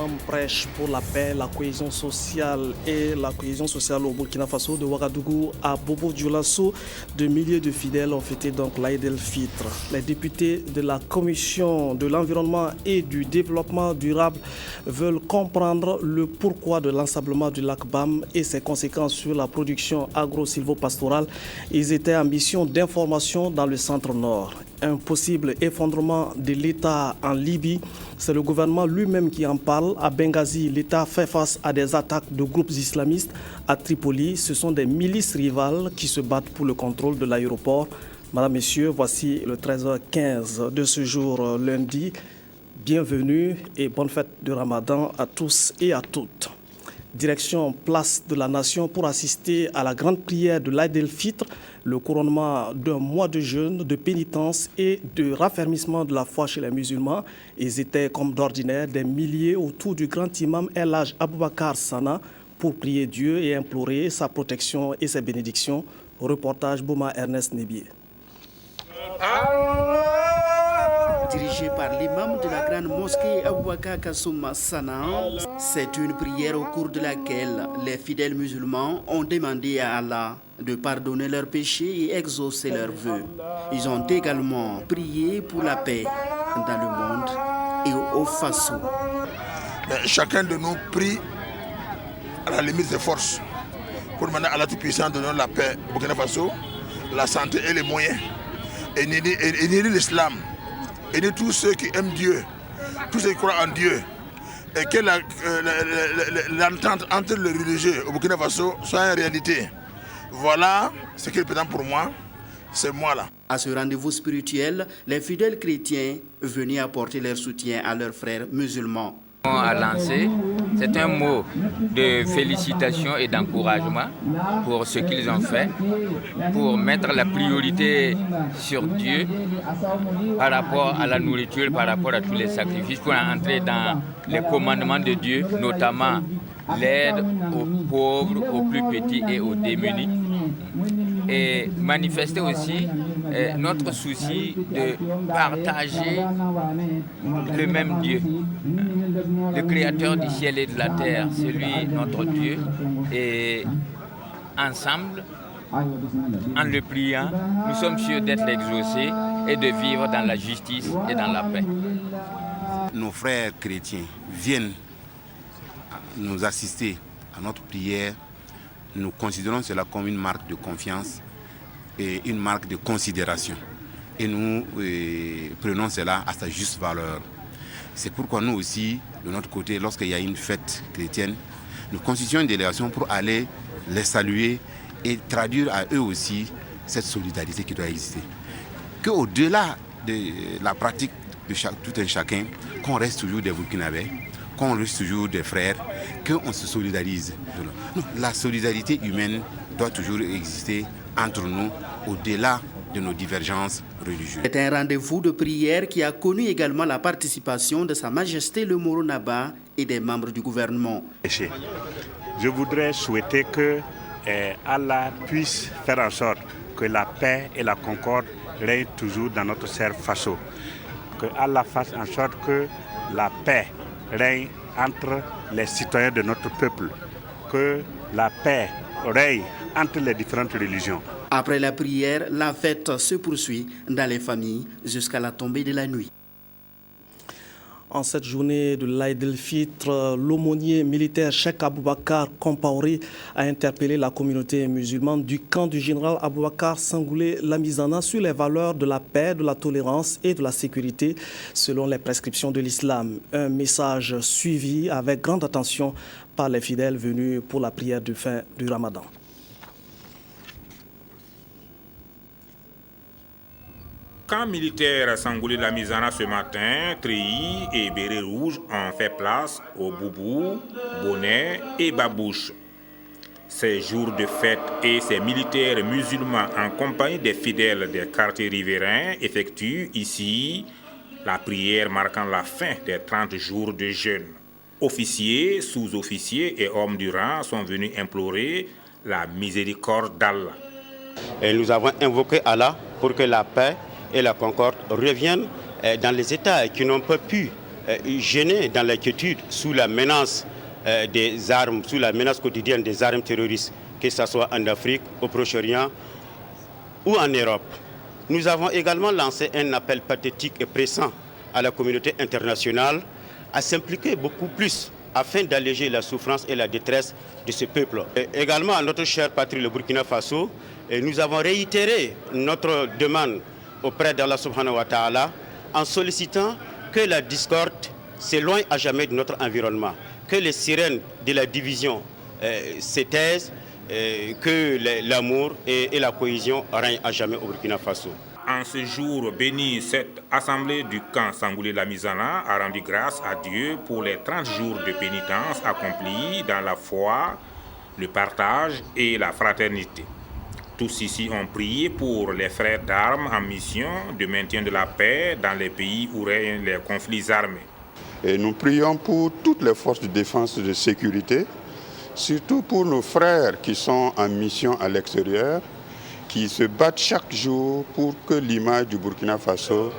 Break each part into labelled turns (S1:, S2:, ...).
S1: imam prêche pour la paix, la cohésion sociale au Burkina Faso, de Ouagadougou à Bobo Dioulasso. De milliers de fidèles ont fêté donc l'Aïd el-Fitr. Les députés de la Commission de l'environnement et du développement durable veulent comprendre le pourquoi de l'ensablement du lac Bam et ses conséquences sur la production agro-silvopastorale. Ils étaient en mission d'information dans le centre-nord. Un possible effondrement de l'État en Libye, c'est le gouvernement lui-même qui en parle. À Benghazi, l'État fait face à des attaques de groupes islamistes. À Tripoli, ce sont des milices rivales qui se battent pour le contrôle de l'aéroport. Madame, Messieurs, voici le 13h15 de ce jour lundi. Bienvenue et bonne fête de Ramadan à tous et à toutes. Direction Place de la Nation pour assister à la grande prière de l'Aïd el-Fitr, le couronnement d'un mois de jeûne, de pénitence et de raffermissement de la foi chez les musulmans. Ils étaient comme d'ordinaire des milliers autour du grand imam El Hadj Aboubakar Sana pour prier Dieu et implorer sa protection et ses bénédictions. Reportage Bouma Ernest Nebié.
S2: Dirigé par l'imam de la grande mosquée Aboubakar Kassoum Sana, c'est une prière au cours de laquelle les fidèles musulmans ont demandé à Allah de pardonner leurs péchés et exaucer leurs vœux. Ils ont également prié pour la paix dans le monde et au Faso.
S3: Chacun de nous prie à la limite des forces pour demander à Allah Tout-Puissant de donner la paix au Burkina Faso, la santé et les moyens, et n'aider l'islam. Aider tous ceux qui aiment Dieu, tous ceux qui croient en Dieu, et que l'entente entre les religieux au Burkina Faso soit une réalité. Voilà ce qui est important pour moi, c'est moi là.
S2: À ce rendez-vous spirituel, les fidèles chrétiens venaient apporter leur soutien à leurs frères musulmans.
S4: À lancer, c'est un mot de félicitations et d'encouragement pour ce qu'ils ont fait, pour mettre la priorité sur Dieu par rapport à la nourriture, par rapport à tous les sacrifices, pour entrer dans les commandements de Dieu, notamment l'aide aux pauvres, aux plus petits et aux démunis. Et manifester aussi notre souci de partager le même Dieu, le créateur du ciel et de la terre, c'est lui notre Dieu. Et ensemble, en le priant, nous sommes sûrs d'être exaucés et de vivre dans la justice et dans la paix.
S5: Nos frères chrétiens viennent nous assister à notre prière. Nous considérons cela comme une marque de confiance et une marque de considération. Et nous prenons cela à sa juste valeur. C'est pourquoi nous aussi, de notre côté, lorsqu'il y a une fête chrétienne, nous constituons une délégation pour aller les saluer et traduire à eux aussi cette solidarité qui doit exister. Qu'au-delà de la pratique de tout un chacun, qu'on reste toujours des Burkinabés, qu'on reste toujours des frères, qu'on se solidarise. Non, la solidarité humaine doit toujours exister entre nous, au-delà de nos divergences religieuses.
S2: C'est un rendez-vous de prière qui a connu également la participation de Sa Majesté le Moro Naba et des membres du gouvernement.
S6: Je voudrais souhaiter que Allah puisse faire en sorte que la paix et la concorde règnent toujours dans notre cher Faso. Que Allah fasse en sorte que la paix règne entre les citoyens de notre peuple, que la paix règne entre les différentes religions.
S2: Après la prière, la fête se poursuit dans les familles jusqu'à la tombée de la nuit.
S1: En cette journée de l'Aïd el-Fitr, l'aumônier militaire Cheikh Aboubakar Compaoré a interpellé la communauté musulmane du camp du général Aboubakar Sangoulé Lamizana sur les valeurs de la paix, de la tolérance et de la sécurité selon les prescriptions de l'islam. Un message suivi avec grande attention par les fidèles venus pour la prière de fin du Ramadan.
S7: Camp militaire Sangoulé Lamizana ce matin, treillis et bérets rouges ont fait place aux boubous, bonnets et babouches. Ces jours de fête et ces militaires musulmans en compagnie des fidèles des quartiers riverains effectuent ici la prière marquant la fin des 30 jours de jeûne. Officiers, sous-officiers et hommes du rang sont venus implorer la miséricorde d'Allah.
S8: Et nous avons invoqué Allah pour que la paix et la concorde reviennent dans les États qui n'ont pas pu gênés dans l'inquiétude sous la menace des armes, sous la menace quotidienne des armes terroristes, que ce soit en Afrique, au Proche-Orient ou en Europe. Nous avons également lancé un appel pathétique et pressant à la communauté internationale à s'impliquer beaucoup plus afin d'alléger la souffrance et la détresse de ce peuple. Et également à notre chère patrie, le Burkina Faso, nous avons réitéré notre demande auprès d'Allah subhanahu wa ta'ala en sollicitant que la discorde s'éloigne à jamais de notre environnement, que les sirènes de la division se taisent, que l'amour et la cohésion règnent à jamais au Burkina Faso.
S7: En ce jour béni, cette assemblée du camp Sangoulé-Lamizana a rendu grâce à Dieu pour les 30 jours de pénitence accomplis dans la foi, le partage et la fraternité. Tous ici ont prié pour les frères d'armes en mission de maintien de la paix dans les pays où règnent les conflits armés.
S9: Et nous prions pour toutes les forces de défense et de sécurité, surtout pour nos frères qui sont en mission à l'extérieur, qui se battent chaque jour pour que l'image du Burkina Faso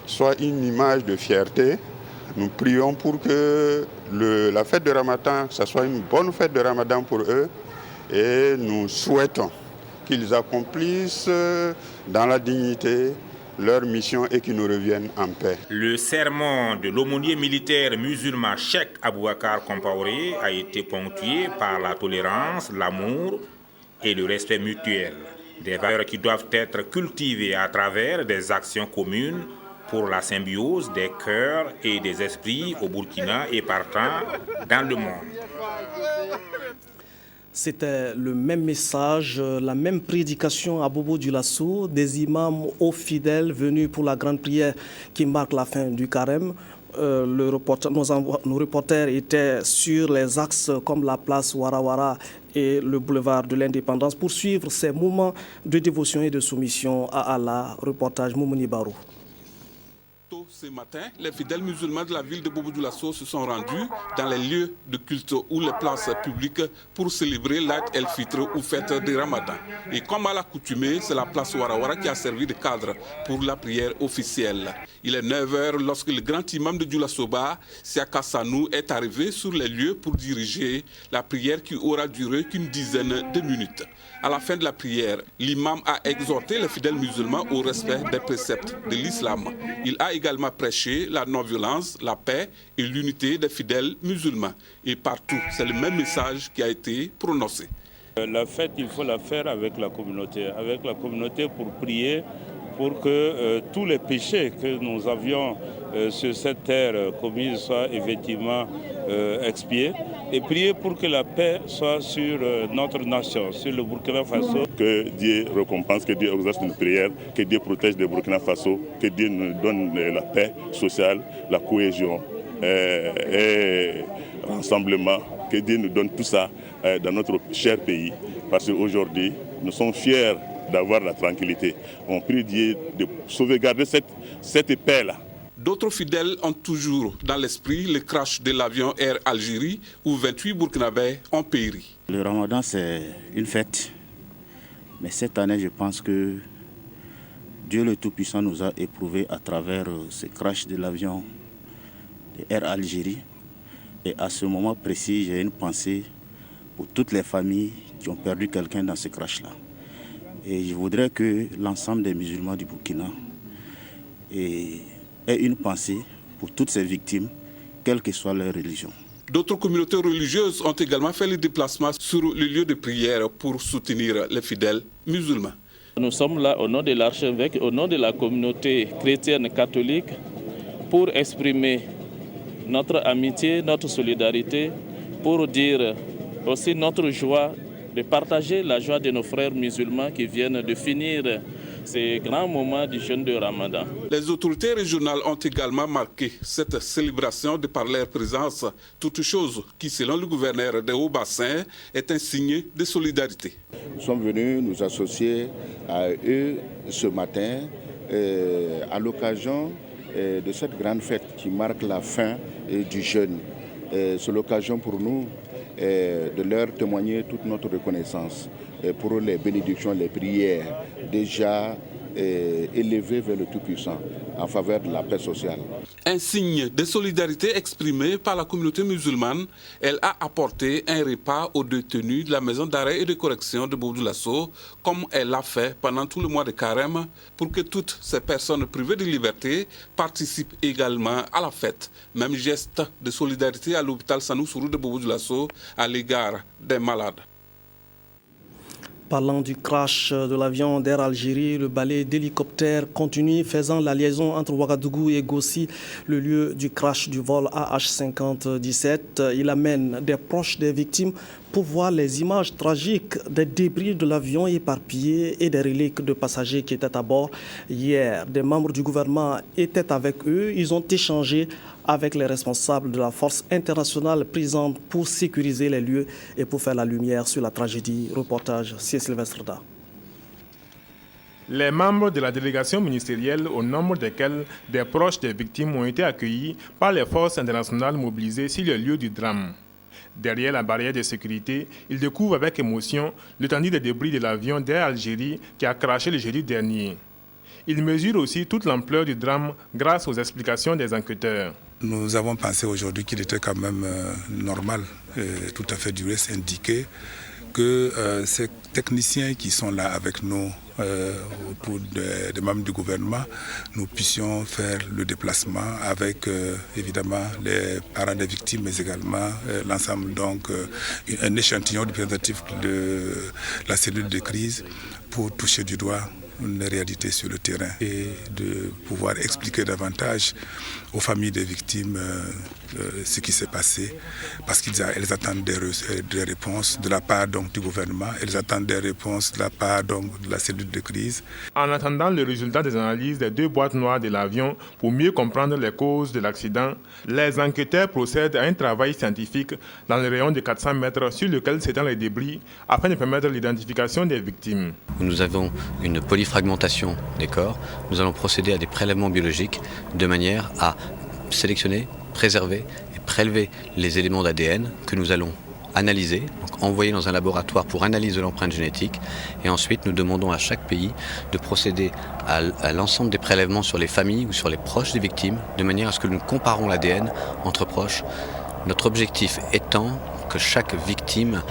S9: soit une image de fierté. Nous prions pour que la fête de Ramadan, que ce soit une bonne fête de Ramadan pour eux, et nous souhaitons qu'ils accomplissent dans la dignité leur mission et qu'ils nous reviennent en paix.
S7: Le sermon de l'aumônier militaire musulman Cheikh Aboubacar Compaoré a été ponctué par la tolérance, l'amour et le respect mutuel. Des valeurs qui doivent être cultivées à travers des actions communes pour la symbiose des cœurs et des esprits au Burkina et partant dans le monde.
S1: C'était le même message, la même prédication à Bobo-Dioulasso, des imams aux fidèles venus pour la grande prière qui marque la fin du carême. Nos reporters étaient sur les axes comme la place Warawara et le boulevard de l'Indépendance pour suivre ces moments de dévotion et de soumission à Allah. Reportage Moumouni Barou.
S10: Ce matin, les fidèles musulmans de la ville de Bobo-Dioulasso se sont rendus dans les lieux de culte ou les places publiques pour célébrer l'Aïd el-Fitr ou fête de Ramadan. Et comme à l'accoutumée, c'est la place Warawara qui a servi de cadre pour la prière officielle. Il est 9h lorsque le grand imam de Dioulasso-Ba, Siaka Sanou, est arrivé sur les lieux pour diriger la prière qui aura duré qu'une dizaine de minutes. À la fin de la prière, l'imam a exhorté les fidèles musulmans au respect des préceptes de l'islam. Il a également prêché la non-violence, la paix et l'unité des fidèles musulmans. Et partout, c'est le même message qui a été prononcé.
S11: La fête, il faut la faire avec la communauté pour prier pour que tous les péchés que nous avions sur cette terre commis soient effectivement expiés et prier pour que la paix soit sur notre nation, sur le Burkina Faso.
S12: Que Dieu récompense, que Dieu exauce nos prières, que Dieu protège le Burkina Faso, que Dieu nous donne la paix sociale, la cohésion et l'ensemble, que Dieu nous donne tout ça dans notre cher pays. Parce qu'aujourd'hui, nous sommes fiers d'avoir la tranquillité. On prie Dieu de sauvegarder cette paix-là.
S10: D'autres fidèles ont toujours dans l'esprit le crash de l'avion Air Algérie où 28 Burkinabés ont péri.
S13: Le Ramadan, c'est une fête. Mais cette année, je pense que Dieu le Tout-Puissant nous a éprouvés à travers ce crash de l'avion de Air Algérie. Et à ce moment précis, j'ai une pensée pour toutes les familles qui ont perdu quelqu'un dans ce crash-là. Et je voudrais que l'ensemble des musulmans du Burkina ait une pensée pour toutes ces victimes, quelle que soit leur religion.
S10: D'autres communautés religieuses ont également fait le déplacement sur le lieu de prière pour soutenir les fidèles musulmans.
S11: Nous sommes là au nom de l'archevêque, au nom de la communauté chrétienne catholique, pour exprimer notre amitié, notre solidarité, pour dire aussi notre joie de partager la joie de nos frères musulmans qui viennent de finir ces grands moments du jeûne de Ramadan.
S10: Les autorités régionales ont également marqué cette célébration de par leur présence, toute chose qui, selon le gouverneur des Hauts-Bassins, est un signe de solidarité.
S14: Nous sommes venus nous associer à eux ce matin à l'occasion de cette grande fête qui marque la fin du jeûne. C'est l'occasion pour nous de leur témoigner toute notre reconnaissance pour les bénédictions, les prières déjà élevée vers le Tout-Puissant en faveur de la paix sociale.
S10: Un signe de solidarité exprimé par la communauté musulmane, elle a apporté un repas aux détenus de la maison d'arrêt et de correction de Bobo Dioulasso, comme elle l'a fait pendant tout le mois de Carême, pour que toutes ces personnes privées de liberté participent également à la fête. Même geste de solidarité à l'hôpital Sanou Sourou de Bobo Dioulasso à l'égard des malades.
S1: Parlant du crash de l'avion d'Air Algérie, le balai d'hélicoptères continue faisant la liaison entre Ouagadougou et Gossi, le lieu du crash du vol AH5017. Il amène des proches des victimes pour voir les images tragiques des débris de l'avion éparpillés et des reliques de passagers qui étaient à bord. Hier, des membres du gouvernement étaient avec eux. Ils ont échangé avec les responsables de la force internationale présente pour sécuriser les lieux et pour faire la lumière sur la tragédie. Reportage C. Sylvestre Da.
S15: Les membres de la délégation ministérielle, au nombre desquels des proches des victimes ont été accueillis par les forces internationales mobilisées sur le lieu du drame. Derrière la barrière de sécurité, ils découvrent avec émotion l'étendue des débris de l'avion d'Air Algérie qui a crashé le jeudi dernier. Ils mesurent aussi toute l'ampleur du drame grâce aux explications des enquêteurs.
S16: Nous avons pensé aujourd'hui qu'il était quand même normal, tout à fait du reste indiqué, que ces techniciens qui sont là avec nous autour des membres du gouvernement, nous puissions faire le déplacement avec évidemment les parents des victimes, mais également l'ensemble, donc un échantillon représentatif de la cellule de crise pour toucher du doigt une réalité sur le terrain et de pouvoir expliquer davantage aux familles des victimes ce qui s'est passé, parce qu'elles attendent des réponses de la part donc, du gouvernement, elles attendent des réponses de la part donc, de la cellule de crise.
S15: En attendant le résultat des analyses des 2 boîtes noires de l'avion pour mieux comprendre les causes de l'accident, les enquêteurs procèdent à un travail scientifique dans le rayon de 400 mètres sur lequel s'étendent les débris afin de permettre l'identification des victimes.
S17: Nous avons une polyfragmentation des corps. Nous allons procéder à des prélèvements biologiques de manière à sélectionner, préserver et prélever les éléments d'ADN que nous allons analyser, donc envoyer dans un laboratoire pour analyse de l'empreinte génétique. Et ensuite, nous demandons à chaque pays de procéder à l'ensemble des prélèvements sur les familles ou sur les proches des victimes, de manière à ce que nous comparons l'ADN entre proches. Notre objectif étant que chaque victime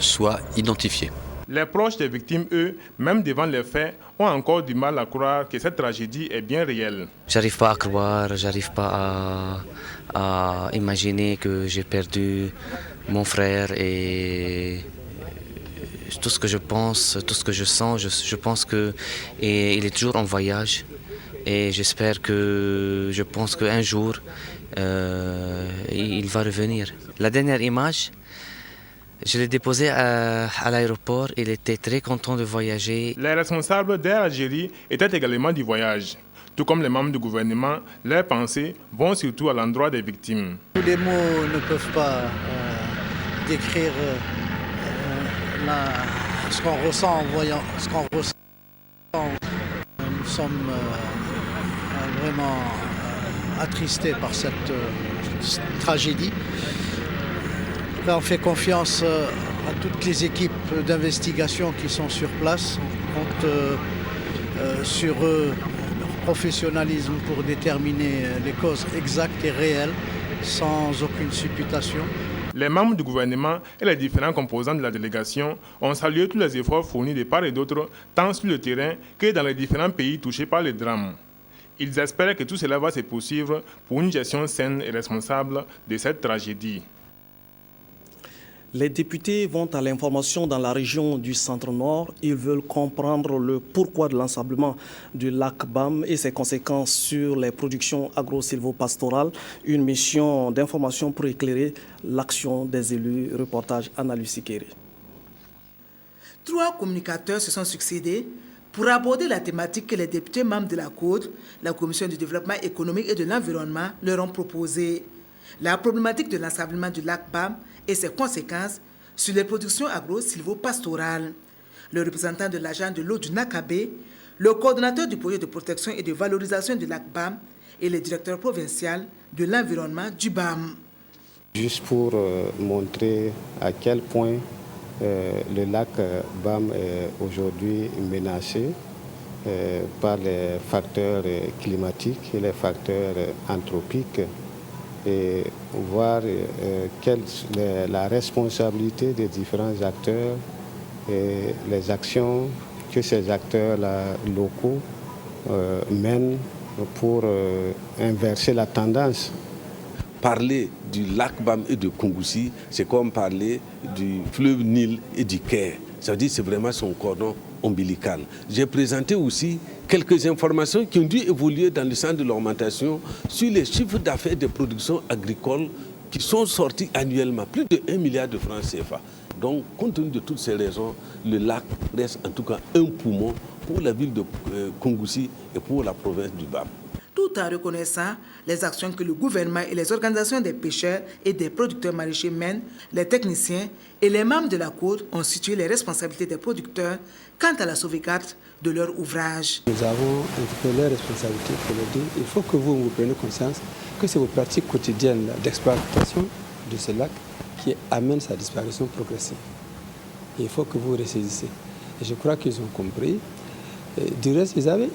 S17: soit identifiée.
S15: Les proches des victimes, eux, même devant les faits, ont encore du mal à croire que cette tragédie est bien réelle.
S18: J'arrive pas à croire, j'arrive pas à imaginer que j'ai perdu mon frère et tout ce que je pense, tout ce que je sens, je pense qu'il est toujours en voyage et je pense qu'un jour, il va revenir. La dernière image, je l'ai déposé à l'aéroport. Il était très content de voyager.
S15: Les responsables d'Air Algérie étaient également du voyage. Tout comme les membres du gouvernement, leurs pensées vont surtout à l'endroit des victimes.
S19: Tous les mots ne peuvent pas décrire ce qu'on ressent en voyant ce qu'on ressent. Nous sommes vraiment attristés par cette tragédie. On fait confiance à toutes les équipes d'investigation qui sont sur place. On compte sur eux, leur professionnalisme pour déterminer les causes exactes et réelles, sans aucune supputation.
S15: Les membres du gouvernement et les différents composants de la délégation ont salué tous les efforts fournis de part et d'autre, tant sur le terrain que dans les différents pays touchés par le drame. Ils espèrent que tout cela va se poursuivre pour une gestion saine et responsable de cette tragédie.
S1: Les députés vont à l'information dans la région du Centre-Nord. Ils veulent comprendre le pourquoi de l'ensablement du lac BAM et ses conséquences sur les productions agro-silvopastorales. Une mission d'information pour éclairer l'action des élus. Reportage Anna Lucie Kéré.
S20: 3 communicateurs se sont succédés pour aborder la thématique que les députés membres de la CODE, la Commission du développement économique et de l'environnement, leur ont proposée. La problématique de l'ensablement du lac BAM et ses conséquences sur les productions agro-silvopastorales. Le représentant de l'agence de l'eau du Nakabé, le coordonnateur du projet de protection et de valorisation du lac BAM et le directeur provincial de l'environnement du BAM.
S21: Juste pour montrer à quel point le lac BAM est aujourd'hui menacé par les facteurs climatiques et les facteurs anthropiques et voir quelle est la responsabilité des différents acteurs et les actions que ces acteurs-là locaux mènent pour inverser la tendance.
S3: Parler du lac Bam et de Kongoussi, c'est comme parler du fleuve Nil et du Caire. Ça veut dire que c'est vraiment son cordon ombilical. J'ai présenté aussi quelques informations qui ont dû évoluer dans le sens de l'augmentation sur les chiffres d'affaires des productions agricoles qui sont sortis annuellement, plus de 1 milliard de francs CFA. Donc, compte tenu de toutes ces raisons, le lac reste en tout cas un poumon pour la ville de Kongoussi et pour la province du Bam.
S20: Tout en reconnaissant les actions que le gouvernement et les organisations des pêcheurs et des producteurs maraîchers mènent, les techniciens et les membres de la côte ont situé les responsabilités des producteurs quant à la sauvegarde de leur ouvrage.
S21: Nous avons interpellé les responsabilités pour leur dire il faut que vous preniez conscience que c'est vos pratiques quotidiennes d'exploitation de ce lac qui amènent sa disparition progressive. Et il faut que vous ressaisissez. Et je crois qu'ils ont compris. Du reste, ils avaient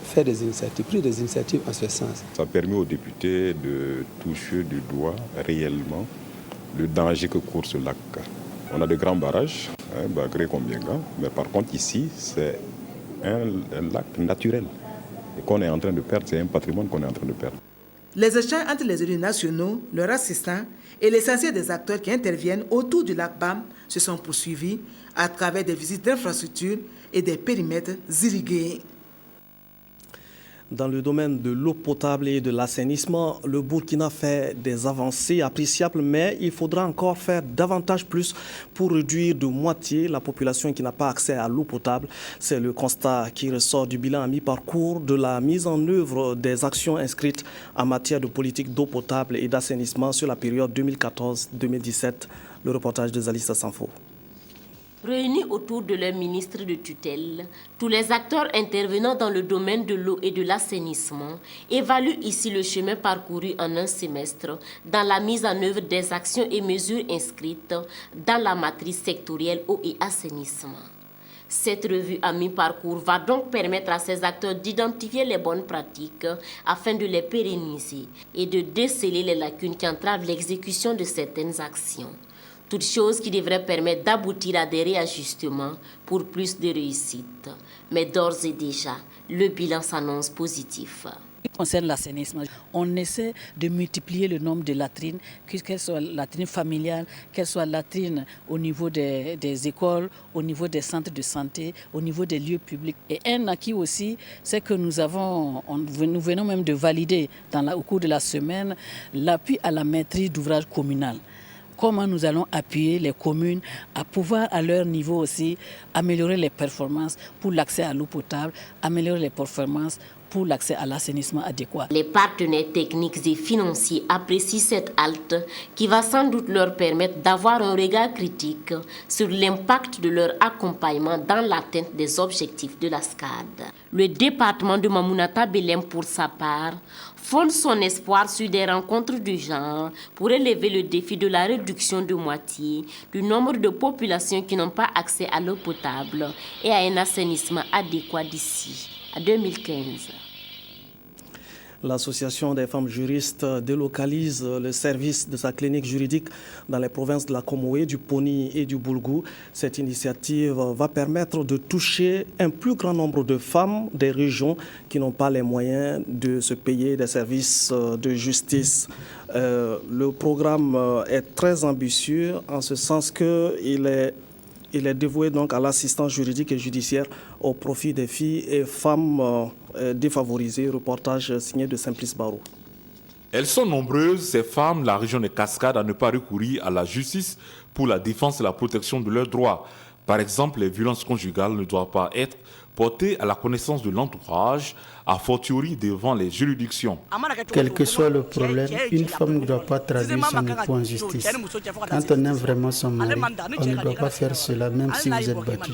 S21: fait des initiatives, pris des initiatives en ce sens.
S22: Ça permet aux députés de toucher du doigt réellement le danger que court ce lac. On a de grands barrages, Bagré Kombienga, mais par contre ici, c'est un lac naturel. Et qu'on est en train de perdre, c'est un patrimoine qu'on est en train de perdre.
S20: Les échanges entre les élus nationaux, leurs assistants et l'essentiel des acteurs qui interviennent autour du lac Bam se sont poursuivis à travers des visites d'infrastructures et des périmètres irrigués.
S1: Dans le domaine de l'eau potable et de l'assainissement, le Burkina fait des avancées appréciables, mais il faudra encore faire davantage plus pour réduire de moitié la population qui n'a pas accès à l'eau potable. C'est le constat qui ressort du bilan à mi-parcours de la mise en œuvre des actions inscrites en matière de politique d'eau potable et d'assainissement sur la période 2014-2017. Le reportage de Zalissa Sanfo.
S23: Réunis autour de leur ministre de tutelle, tous les acteurs intervenant dans le domaine de l'eau et de l'assainissement évaluent ici le chemin parcouru en un semestre dans la mise en œuvre des actions et mesures inscrites dans la matrice sectorielle eau et assainissement. Cette revue à mi-parcours va donc permettre à ces acteurs d'identifier les bonnes pratiques afin de les pérenniser et de déceler les lacunes qui entravent l'exécution de certaines actions. Toutes choses qui devraient permettre d'aboutir à des réajustements pour plus de réussite. Mais d'ores et déjà, le bilan s'annonce positif.
S24: Ce qui concerne l'assainissement, on essaie de multiplier le nombre de latrines, qu'elles soient latrines familiales, qu'elles soient latrines au niveau des écoles, au niveau des centres de santé, au niveau des lieux publics. Et un acquis aussi, c'est que nous venons même de valider au cours de la semaine l'appui à la maîtrise d'ouvrage communal. Comment nous allons appuyer les communes à pouvoir, à leur niveau aussi, améliorer les performances pour l'accès à l'eau potable, améliorer les performances pour l'accès à l'assainissement adéquat.
S23: Les partenaires techniques et financiers apprécient cette halte qui va sans doute leur permettre d'avoir un regard critique sur l'impact de leur accompagnement dans l'atteinte des objectifs de la SCAD. Le département de Mamounata Belém, pour sa part, fonde son espoir sur des rencontres du genre pour élever le défi de la réduction de moitié du nombre de populations qui n'ont pas accès à l'eau potable et à un assainissement adéquat d'ici à 2015.
S1: L'Association des femmes juristes délocalise le service de sa clinique juridique dans les provinces de la Comoé, du Poni et du Boulgou. Cette initiative va permettre de toucher un plus grand nombre de femmes des régions qui n'ont pas les moyens de se payer des services de justice. Le programme est très ambitieux en ce sens qu'il est dévoué donc à l'assistance juridique et judiciaire au profit des filles et femmes défavorisées. Reportage signé de Simplice Barou.
S25: Elles sont nombreuses, ces femmes de la région des Cascades, à ne pas recourir à la justice pour la défense et la protection de leurs droits. Par exemple, les violences conjugales ne doivent pas être portées à la connaissance de l'entourage a fortiori devant les juridictions.
S2: Quel que soit le problème, une femme ne doit pas traduire son époux en justice. Quand on aime vraiment son mari, on ne doit pas faire cela même si vous êtes battu.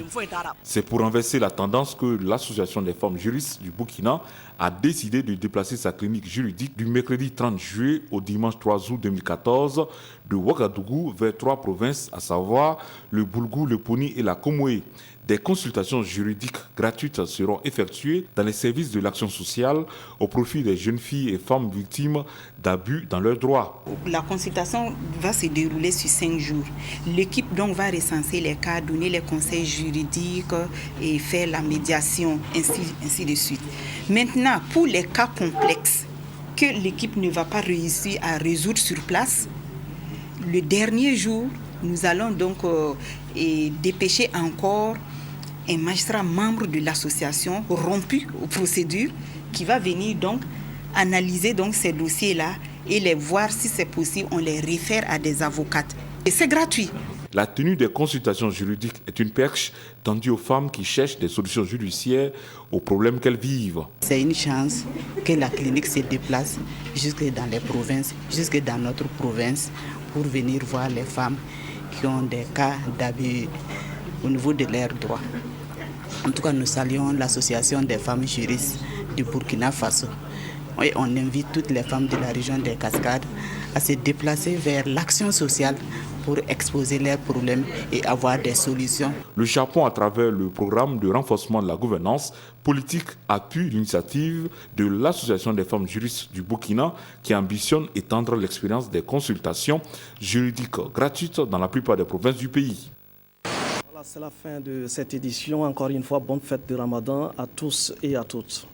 S25: C'est pour renverser la tendance que l'Association des femmes juristes du Burkina a décidé de déplacer sa clinique juridique du mercredi 30 juillet au dimanche 3 août 2014 de Ouagadougou vers 3 provinces, à savoir le Boulgou, le Poni et la Komoé. Des consultations juridiques gratuites seront effectuées dans les services de l'action sociale au profit des jeunes filles et femmes victimes d'abus dans leurs droits.
S4: La consultation va se dérouler sur 5 jours. L'équipe donc va recenser les cas, donner les conseils juridiques et faire la médiation, ainsi de suite. Maintenant, pour les cas complexes que l'équipe ne va pas réussir à résoudre sur place, le dernier jour, nous allons donc dépêcher encore un magistrat membre de l'association rompu aux procédures qui va venir donc analyser donc ces dossiers-là et les voir si c'est possible, on les réfère à des avocates. Et c'est gratuit.
S25: La tenue des consultations juridiques est une perche tendue aux femmes qui cherchent des solutions judiciaires aux problèmes qu'elles vivent.
S4: C'est une chance que la clinique se déplace jusque dans les provinces, jusque dans notre province, pour venir voir les femmes qui ont des cas d'abus au niveau de leurs droits. En tout cas, nous saluons l'association des femmes juristes du Burkina Faso. Et on invite toutes les femmes de la région des Cascades à se déplacer vers l'action sociale pour exposer leurs problèmes et avoir des solutions.
S25: Le Japon, à travers le programme de renforcement de la gouvernance politique, appuie l'initiative de l'Association des femmes juristes du Burkina qui ambitionne étendre l'expérience des consultations juridiques gratuites dans la plupart des provinces du pays.
S1: Voilà, c'est la fin de cette édition. Encore une fois, bonne fête de Ramadan à tous et à toutes.